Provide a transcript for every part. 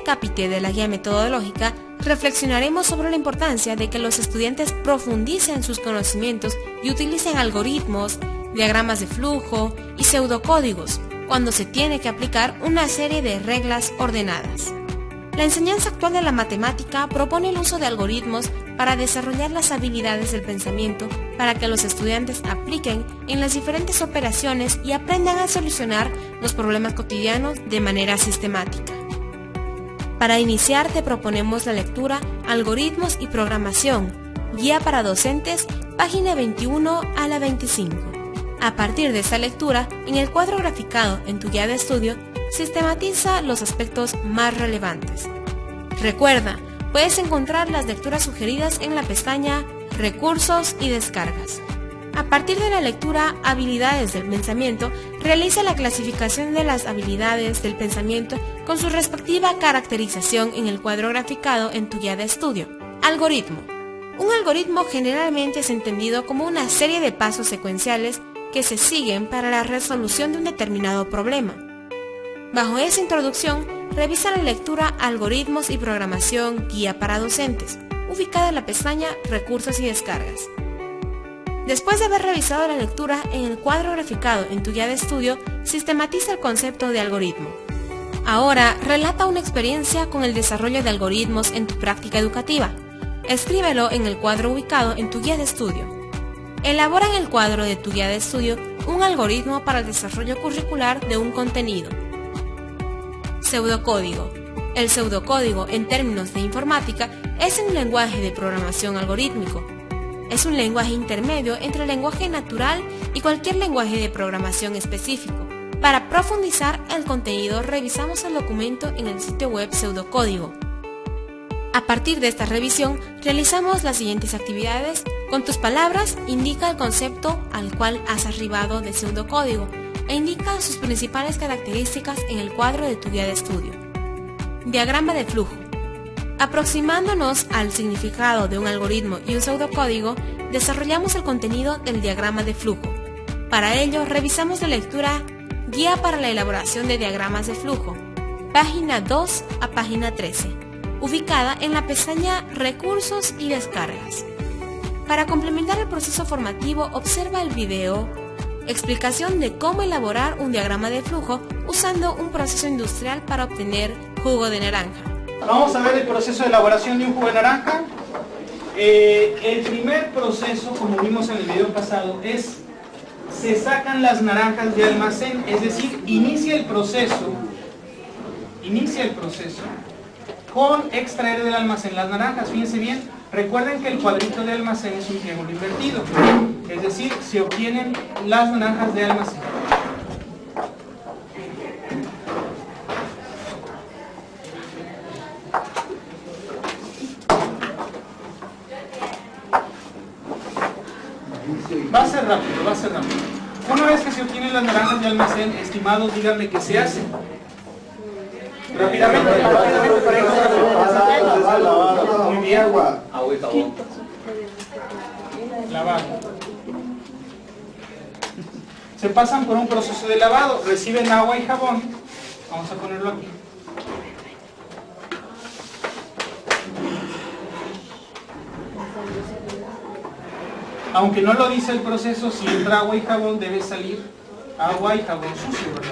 capítulo de la guía metodológica, reflexionaremos sobre la importancia de que los estudiantes profundicen sus conocimientos y utilicen algoritmos, diagramas de flujo y pseudocódigos cuando se tiene que aplicar una serie de reglas ordenadas. La enseñanza actual de la matemática propone el uso de algoritmos para desarrollar las habilidades del pensamiento para que los estudiantes apliquen en las diferentes operaciones y aprendan a solucionar los problemas cotidianos de manera sistemática. Para iniciar te proponemos la lectura Algoritmos y Programación, Guía para Docentes, página 21 a la 25. A partir de esta lectura, en el cuadro graficado en tu guía de estudio, sistematiza los aspectos más relevantes. Recuerda, puedes encontrar las lecturas sugeridas en la pestaña Recursos y Descargas. A partir de la lectura Habilidades del Pensamiento, realiza la clasificación de las habilidades del pensamiento con su respectiva caracterización en el cuadro graficado en tu guía de estudio. Algoritmo. Un algoritmo generalmente es entendido como una serie de pasos secuenciales que se siguen para la resolución de un determinado problema. Bajo esa introducción, revisa la lectura Algoritmos y Programación, Guía para Docentes, ubicada en la pestaña Recursos y Descargas. Después de haber revisado la lectura en el cuadro graficado en tu guía de estudio, sistematiza el concepto de algoritmo. Ahora, relata una experiencia con el desarrollo de algoritmos en tu práctica educativa. Escríbelo en el cuadro ubicado en tu guía de estudio. Elabora en el cuadro de tu guía de estudio un algoritmo para el desarrollo curricular de un contenido. Pseudocódigo. El pseudocódigo, en términos de informática, es un lenguaje de programación algorítmico. Es un lenguaje intermedio entre el lenguaje natural y cualquier lenguaje de programación específico. Para profundizar el contenido, revisamos el documento en el sitio web Pseudocódigo. A partir de esta revisión, realizamos las siguientes actividades. Con tus palabras, indica el concepto al cual has arribado de pseudocódigo e indica sus principales características en el cuadro de tu guía de estudio. Diagrama de flujo. Aproximándonos al significado de un algoritmo y un pseudocódigo, desarrollamos el contenido del diagrama de flujo. Para ello, revisamos la lectura Guía para la elaboración de diagramas de flujo, página 2 a página 13, ubicada en la pestaña Recursos y Descargas. Para complementar el proceso formativo, observa el video Explicación de cómo elaborar un diagrama de flujo usando un proceso industrial para obtener jugo de naranja. Vamos a ver el proceso de elaboración de un jugo de naranja. El primer proceso, como vimos en el video pasado, es se sacan las naranjas de almacén, es decir, inicia el proceso con extraer del almacén las naranjas. Fíjense bien, recuerden que el cuadrito de almacén es un triángulo invertido, es decir, se obtienen las naranjas de almacén. Va a ser rápido. Una vez que se obtienen las naranjas de almacén, estimados, díganme qué se hace. Rápidamente para ir a muy bien. Agua y jabón. Lavado. Se pasan por un proceso de lavado, reciben agua y jabón. Vamos a ponerlo aquí. Aunque no lo dice el proceso, si entra agua y jabón debe salir agua y jabón sucio, ¿verdad?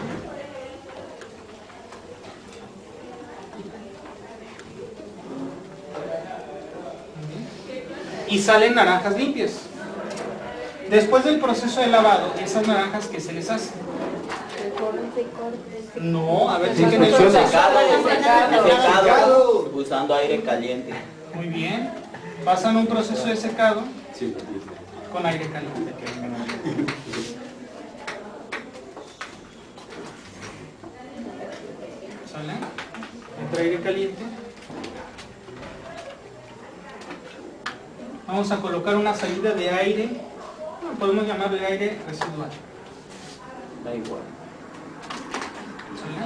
Y salen naranjas limpias. Después del proceso de lavado, esas naranjas, ¿qué se les hace? No, a ver, chequen el proceso. Secado, usando aire caliente. Muy bien. Pasan un proceso de secado. Sí. Con aire caliente. ¿Sale? Entra aire caliente. Vamos a colocar una salida de aire, podemos llamarle aire residual. Da igual. ¿Sale?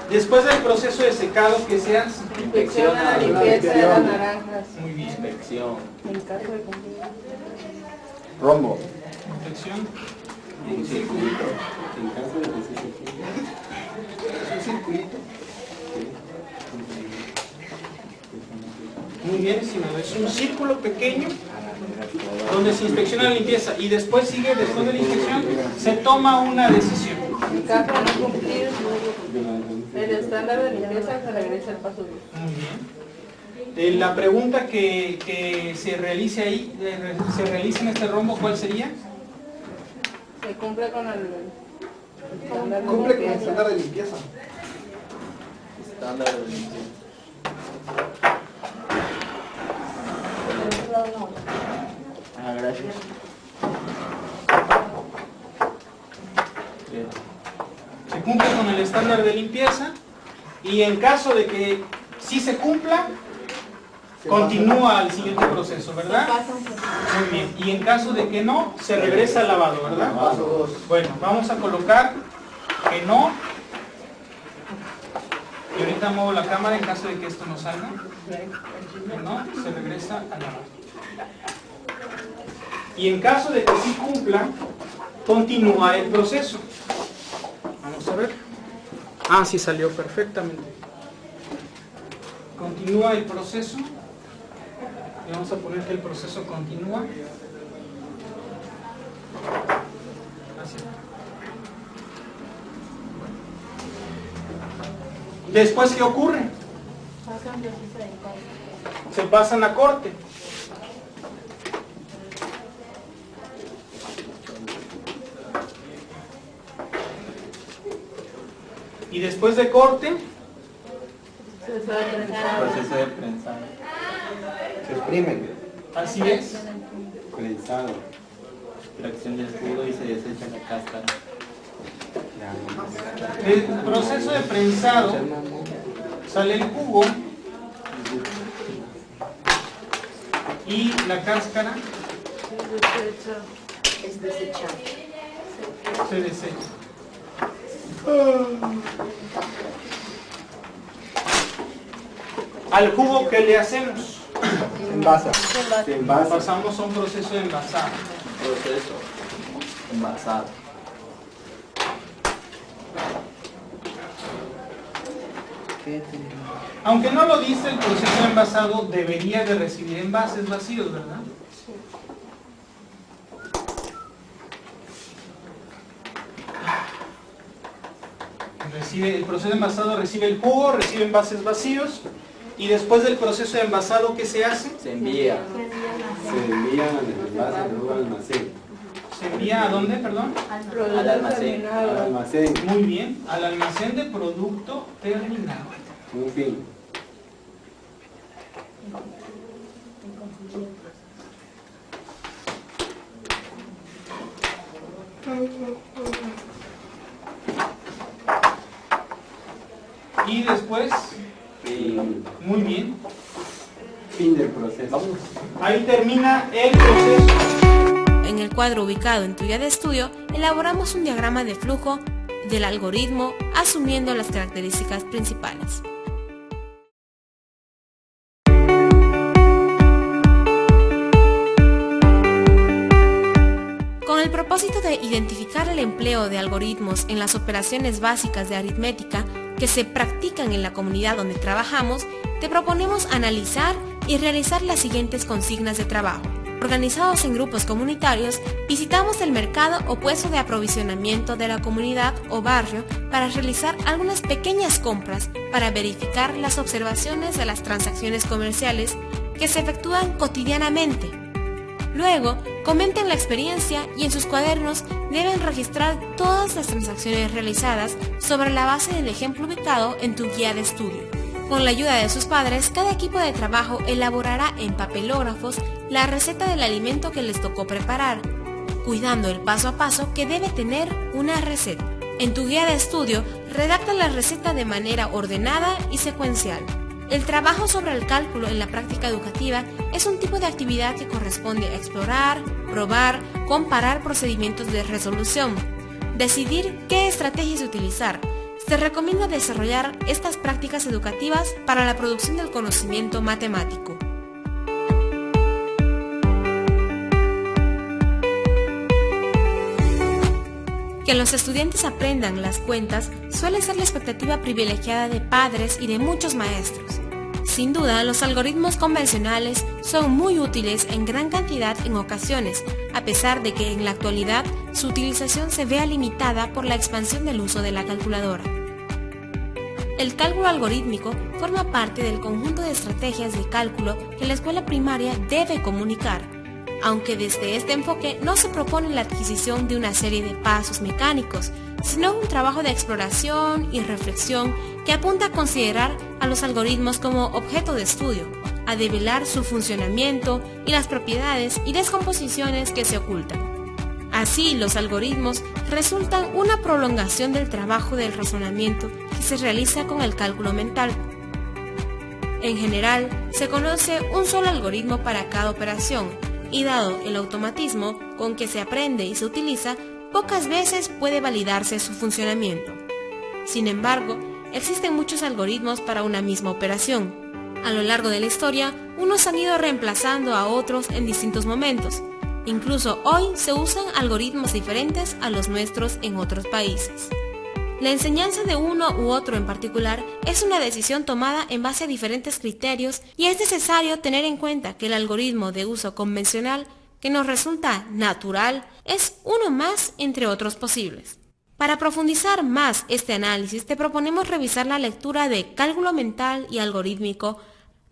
Después del proceso de secado, ¿qué se hace? Inspección a la limpieza de las naranjas. Muy bien. Inspección. En caso de cumplir. Rombo. Inspección. Un circuito. En caso de que se... ¿Es un circuito? Sí. bien, estimado. Es un círculo pequeño donde se inspecciona la limpieza y después después de la inspección, se toma una decisión. En caso de no cumplir el estándar de limpieza, se regresa el paso 2. Muy bien. La pregunta que se realice ahí, se realiza en este rombo, ¿cuál sería? Se cumple con el estándar de Cumple con el limpieza. estándar de limpieza. Estándar de limpieza. Ah, gracias. Bien. Se cumple con el estándar de limpieza y en caso de que sí se cumpla, continúa al siguiente proceso, ¿verdad? Muy bien. Y en caso de que no, se regresa al lavado, ¿verdad? Paso 2. Bueno, vamos a colocar que no. Y ahorita muevo la cámara en caso de que esto no salga. Que no, se regresa al lavado. Y en caso de que sí cumpla, continúa el proceso. Vamos a ver. Ah, sí salió perfectamente. Continúa el proceso. Y vamos a poner que el proceso continúa. Así. Después, ¿qué ocurre? Se pasan a corte. Y después de corte, Proceso de prensado. Se exprimen. así es. Prensado. Extracción del jugo y se desecha la cáscara. El proceso de prensado, sale el jugo y la cáscara Es desechable. se desecha. Al jugo, ¿qué le hacemos? Se envasa. Se envasa. Pasamos a un proceso de envasado. Proceso envasado. Aunque no lo dice, el proceso de envasado debería de recibir envases vacíos, ¿verdad? El proceso de envasado recibe el jugo, recibe envases vacíos y después del proceso de envasado, ¿qué se hace? Se envía. Se envían al envase, luego al almacén. ¿Se envía a dónde, perdón? Al almacén. terminado. Al almacén. Muy bien, al almacén de producto terminado. Un fin. Y después, Fin. muy bien, Fin del proceso. ahí termina el proceso. En el cuadro ubicado en tu guía de estudio, elaboramos un diagrama de flujo del algoritmo asumiendo las características principales. Con el propósito de identificar el empleo de algoritmos en las operaciones básicas de aritmética que se practican en la comunidad donde trabajamos, te proponemos analizar y realizar las siguientes consignas de trabajo. Organizados en grupos comunitarios, visitamos el mercado o puesto de aprovisionamiento de la comunidad o barrio para realizar algunas pequeñas compras para verificar las observaciones de las transacciones comerciales que se efectúan cotidianamente. Luego, comenten la experiencia y en sus cuadernos deben registrar todas las transacciones realizadas sobre la base del ejemplo ubicado en tu guía de estudio. Con la ayuda de sus padres, cada equipo de trabajo elaborará en papelógrafos la receta del alimento que les tocó preparar, cuidando el paso a paso que debe tener una receta. En tu guía de estudio, redacta la receta de manera ordenada y secuencial. El trabajo sobre el cálculo en la práctica educativa es un tipo de actividad que corresponde a explorar, probar, comparar procedimientos de resolución, decidir qué estrategias utilizar. Se recomienda desarrollar estas prácticas educativas para la producción del conocimiento matemático. Que los estudiantes aprendan las cuentas suele ser la expectativa privilegiada de padres y de muchos maestros. Sin duda, los algoritmos convencionales son muy útiles en gran cantidad en ocasiones, a pesar de que en la actualidad su utilización se vea limitada por la expansión del uso de la calculadora. El cálculo algorítmico forma parte del conjunto de estrategias de cálculo que la escuela primaria debe comunicar, aunque desde este enfoque no se propone la adquisición de una serie de pasos mecánicos, sino un trabajo de exploración y reflexión que apunta a considerar a los algoritmos como objeto de estudio, a develar su funcionamiento y las propiedades y descomposiciones que se ocultan. Así, los algoritmos resultan una prolongación del trabajo del razonamiento que se realiza con el cálculo mental. En general, se conoce un solo algoritmo para cada operación, y dado el automatismo con que se aprende y se utiliza, pocas veces puede validarse su funcionamiento. Sin embargo, existen muchos algoritmos para una misma operación. A lo largo de la historia, unos han ido reemplazando a otros en distintos momentos. Incluso hoy se usan algoritmos diferentes a los nuestros en otros países. La enseñanza de uno u otro en particular es una decisión tomada en base a diferentes criterios y es necesario tener en cuenta que el algoritmo de uso convencional que nos resulta natural es uno más entre otros posibles. Para profundizar más este análisis, te proponemos revisar la lectura de Cálculo Mental y Algorítmico,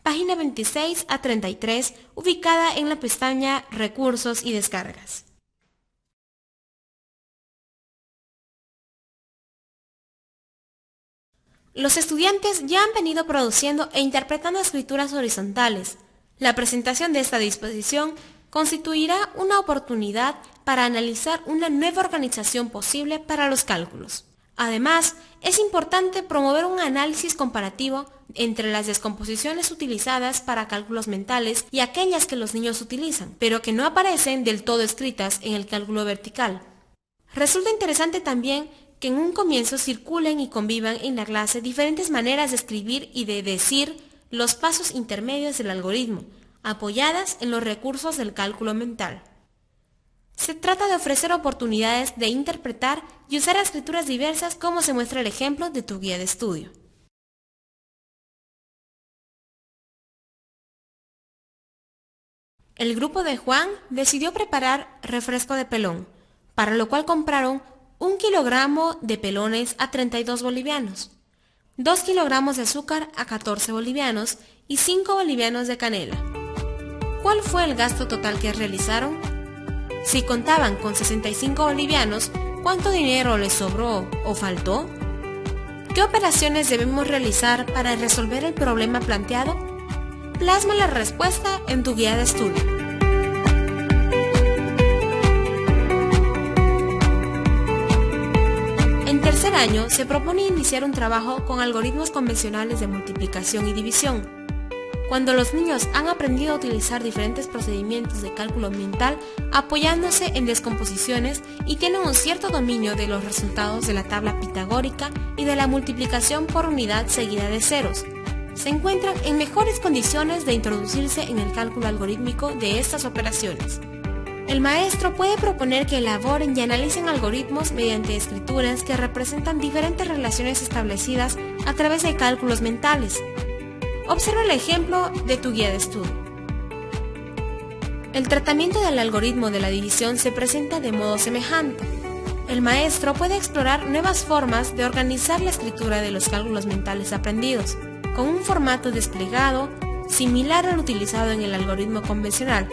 página 26 a 33, ubicada en la pestaña Recursos y Descargas. Los estudiantes ya han venido produciendo e interpretando escrituras horizontales. La presentación de esta disposición constituirá una oportunidad para analizar una nueva organización posible para los cálculos. Además, es importante promover un análisis comparativo entre las descomposiciones utilizadas para cálculos mentales y aquellas que los niños utilizan, pero que no aparecen del todo escritas en el cálculo vertical. Resulta interesante también que en un comienzo circulen y convivan en la clase diferentes maneras de escribir y de decir los pasos intermedios del algoritmo, apoyadas en los recursos del cálculo mental. Se trata de ofrecer oportunidades de interpretar y usar escrituras diversas como se muestra el ejemplo de tu guía de estudio. El grupo de Juan decidió preparar refresco de pelón, para lo cual compraron 1 kilogramo de pelones a 32 bolivianos, 2 kilogramos de azúcar a 14 bolivianos y 5 bolivianos de canela. ¿Cuál fue el gasto total que realizaron? Si contaban con 65 bolivianos, ¿cuánto dinero les sobró o faltó? ¿Qué operaciones debemos realizar para resolver el problema planteado? Plasma la respuesta en tu guía de estudio. En tercer año se propone iniciar un trabajo con algoritmos convencionales de multiplicación y división. Cuando los niños han aprendido a utilizar diferentes procedimientos de cálculo mental apoyándose en descomposiciones y tienen un cierto dominio de los resultados de la tabla pitagórica y de la multiplicación por unidad seguida de ceros, se encuentran en mejores condiciones de introducirse en el cálculo algorítmico de estas operaciones. El maestro puede proponer que elaboren y analicen algoritmos mediante escrituras que representan diferentes relaciones establecidas a través de cálculos mentales. Observa el ejemplo de tu guía de estudio. El tratamiento del algoritmo de la división se presenta de modo semejante. El maestro puede explorar nuevas formas de organizar la escritura de los cálculos mentales aprendidos, con un formato desplegado similar al utilizado en el algoritmo convencional,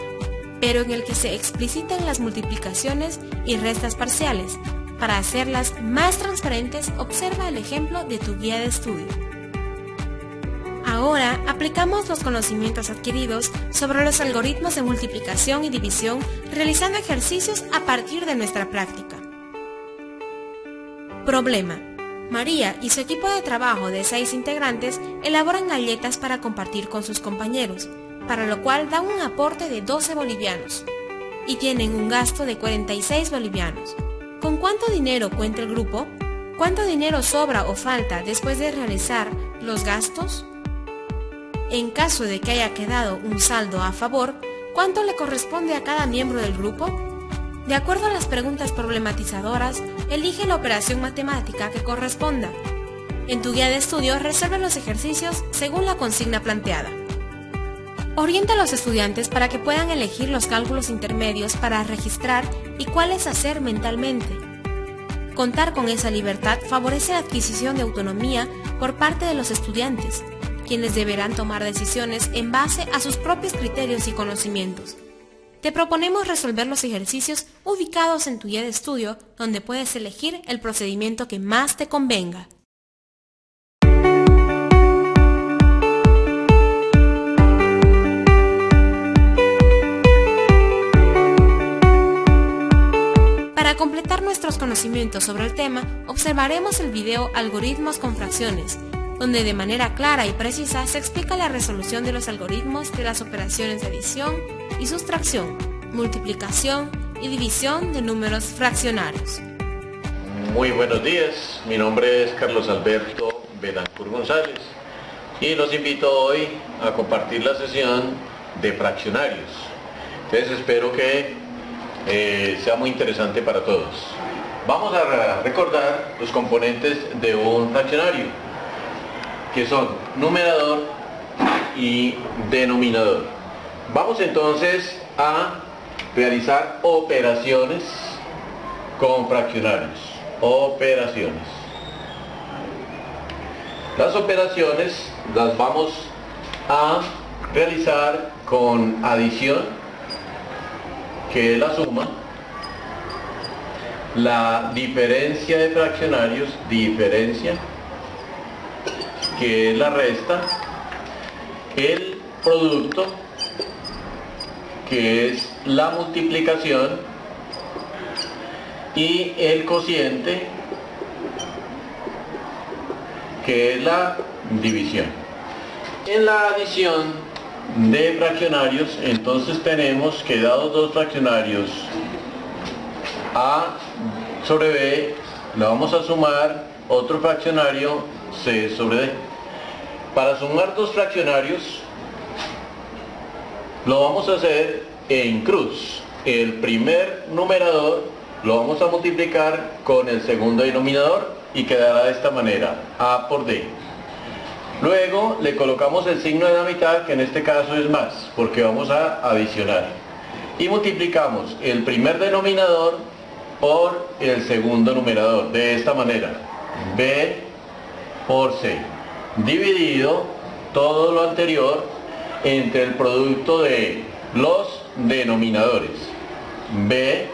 pero en el que se explicitan las multiplicaciones y restas parciales. Para hacerlas más transparentes, observa el ejemplo de tu guía de estudio. Ahora aplicamos los conocimientos adquiridos sobre los algoritmos de multiplicación y división realizando ejercicios a partir de nuestra práctica. Problema. María y su equipo de trabajo de 6 integrantes elaboran galletas para compartir con sus compañeros, para lo cual dan un aporte de 12 bolivianos y tienen un gasto de 46 bolivianos. ¿Con cuánto dinero cuenta el grupo? ¿Cuánto dinero sobra o falta después de realizar los gastos? En caso de que haya quedado un saldo a favor, ¿cuánto le corresponde a cada miembro del grupo? De acuerdo a las preguntas problematizadoras, elige la operación matemática que corresponda. En tu guía de estudio resuelve los ejercicios según la consigna planteada. Orienta a los estudiantes para que puedan elegir los cálculos intermedios para registrar y cuáles hacer mentalmente. Contar con esa libertad favorece la adquisición de autonomía por parte de los estudiantes, quienes deberán tomar decisiones en base a sus propios criterios y conocimientos. Te proponemos resolver los ejercicios ubicados en tu guía de estudio, donde puedes elegir el procedimiento que más te convenga. Para completar nuestros conocimientos sobre el tema, observaremos el video Algoritmos con fracciones, donde de manera clara y precisa se explica la resolución de los algoritmos de las operaciones de adición y sustracción, multiplicación y división de números fraccionarios. Muy buenos días, mi nombre es Carlos Alberto Betancourt González y los invito hoy a compartir la sesión de fraccionarios. Entonces espero que sea muy interesante para todos. Vamos a recordar los componentes de un fraccionario, que son numerador y denominador. Vamos entonces a realizar operaciones con fraccionarios. Operaciones. Las operaciones las vamos a realizar con adición, que es la suma, la diferencia de fraccionarios, diferencia, que es la resta, el producto, que es la multiplicación, y el cociente, que es la división. En la adición de fraccionarios, entonces tenemos que, dados dos fraccionarios a sobre b, le vamos a sumar otro fraccionario c sobre d. Para sumar dos fraccionarios lo vamos a hacer en cruz. El primer numerador lo vamos a multiplicar con el segundo denominador y quedará de esta manera: a por d. Luego le colocamos el signo de la mitad, que en este caso es más, porque vamos a adicionar. Y multiplicamos el primer denominador por el segundo numerador, de esta manera: b por c, dividido todo lo anterior entre el producto de los denominadores, b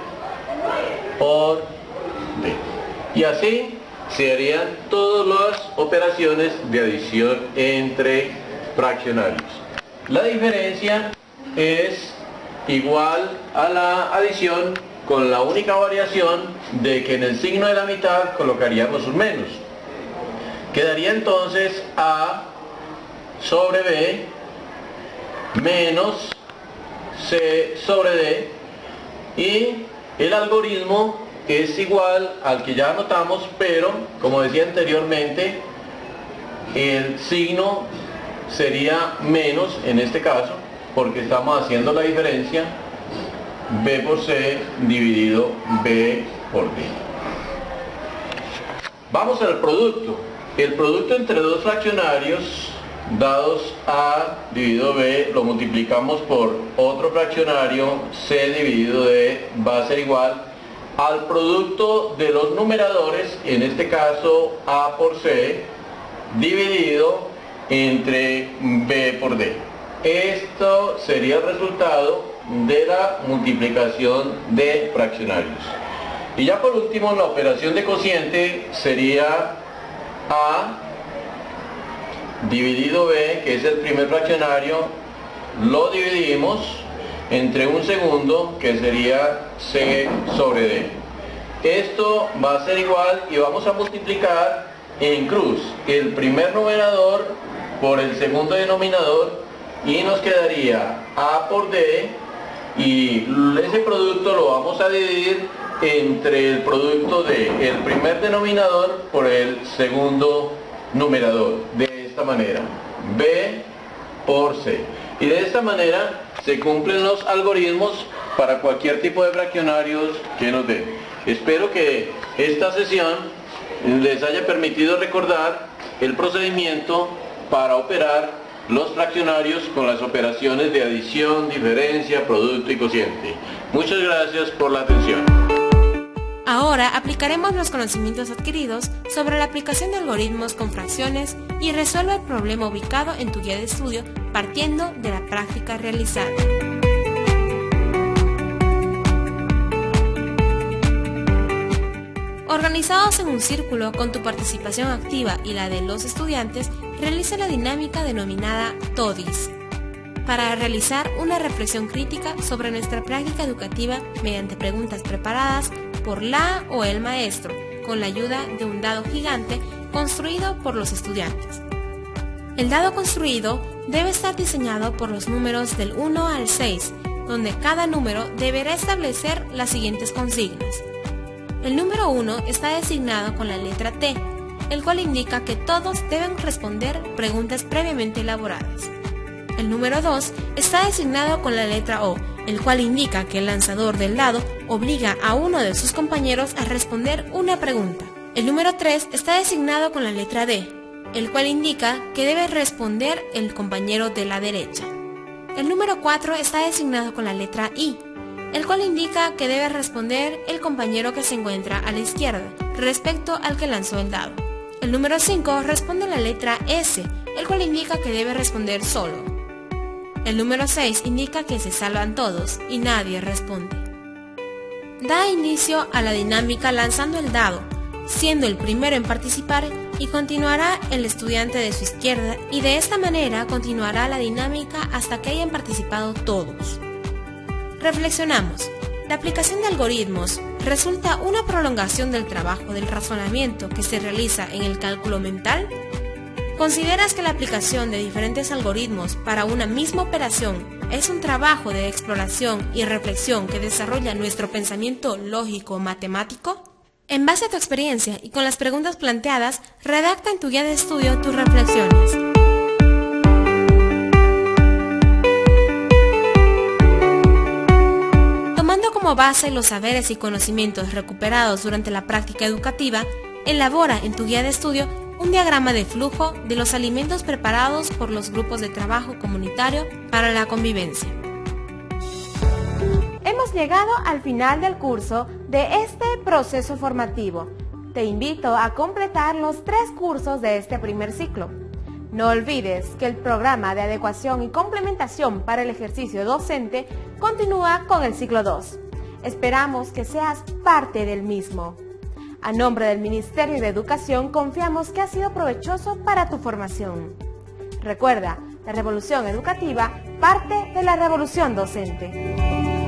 por d. Y así se harían todas las operaciones de adición entre fraccionarios. La diferencia es igual a la adición, con la única variación de que en el signo de la mitad colocaríamos un menos. Quedaría entonces a sobre b menos c sobre d, y el algoritmo es igual al que ya anotamos, pero como decía anteriormente, el signo sería menos en este caso, porque estamos haciendo la diferencia b por c dividido b por d. Vamos al producto. El producto entre dos fraccionarios dados a dividido b lo multiplicamos por otro fraccionario, c dividido d, va a ser igual al producto de los numeradores, en este caso a por c, dividido entre b por d. Esto sería el resultado de la multiplicación de fraccionarios. Y ya por último, la operación de cociente sería a dividido b, que es el primer fraccionario, lo dividimos entre un segundo, que sería c sobre d. Esto va a ser igual, y vamos a multiplicar en cruz el primer numerador por el segundo denominador, y nos quedaría a por d, y ese producto lo vamos a dividir entre el producto de el primer denominador por el segundo numerador, de esta manera: b por c. Y de esta manera se cumplen los algoritmos para cualquier tipo de fraccionarios que nos den. Espero que esta sesión les haya permitido recordar el procedimiento para operar los fraccionarios con las operaciones de adición, diferencia, producto y cociente. Muchas gracias por la atención. Ahora aplicaremos los conocimientos adquiridos sobre la aplicación de algoritmos con fracciones y resuelve el problema ubicado en tu guía de estudio partiendo de la práctica realizada. Organizados en un círculo con tu participación activa y la de los estudiantes, realiza la dinámica denominada TODIS para realizar una reflexión crítica sobre nuestra práctica educativa mediante preguntas preparadas por la o el maestro con la ayuda de un dado gigante construido por los estudiantes. El dado construido debe estar diseñado por los números del 1 al 6, donde cada número deberá establecer las siguientes consignas. El número 1 está designado con la letra T, el cual indica que todos deben responder preguntas previamente elaboradas. El número 2 está designado con la letra O, el cual indica que el lanzador del dado obliga a uno de sus compañeros a responder una pregunta. El número 3 está designado con la letra D, el cual indica que debe responder el compañero de la derecha. El número 4 está designado con la letra I, el cual indica que debe responder el compañero que se encuentra a la izquierda respecto al que lanzó el dado. El número 5 responde la letra S, el cual indica que debe responder solo. El número 6 indica que se salvan todos y nadie responde. Da inicio a la dinámica lanzando el dado, siendo el primero en participar, y continuará el estudiante de su izquierda y de esta manera continuará la dinámica hasta que hayan participado todos. Reflexionamos. La aplicación de algoritmos resulta una prolongación del trabajo del razonamiento que se realiza en el cálculo mental. ¿Consideras que la aplicación de diferentes algoritmos para una misma operación es un trabajo de exploración y reflexión que desarrolla nuestro pensamiento lógico-matemático? En base a tu experiencia y con las preguntas planteadas, redacta en tu guía de estudio tus reflexiones. Tomando como base los saberes y conocimientos recuperados durante la práctica educativa, elabora en tu guía de estudio un diagrama de flujo de los alimentos preparados por los grupos de trabajo comunitario para la convivencia. Hemos llegado al final del curso de este proceso formativo. Te invito a completar los 3 cursos de este primer ciclo. No olvides que el programa de adecuación y complementación para el ejercicio docente continúa con el ciclo 2. Esperamos que seas parte del mismo. A nombre del Ministerio de Educación, confiamos que ha sido provechoso para tu formación. Recuerda, la revolución educativa parte de la revolución docente.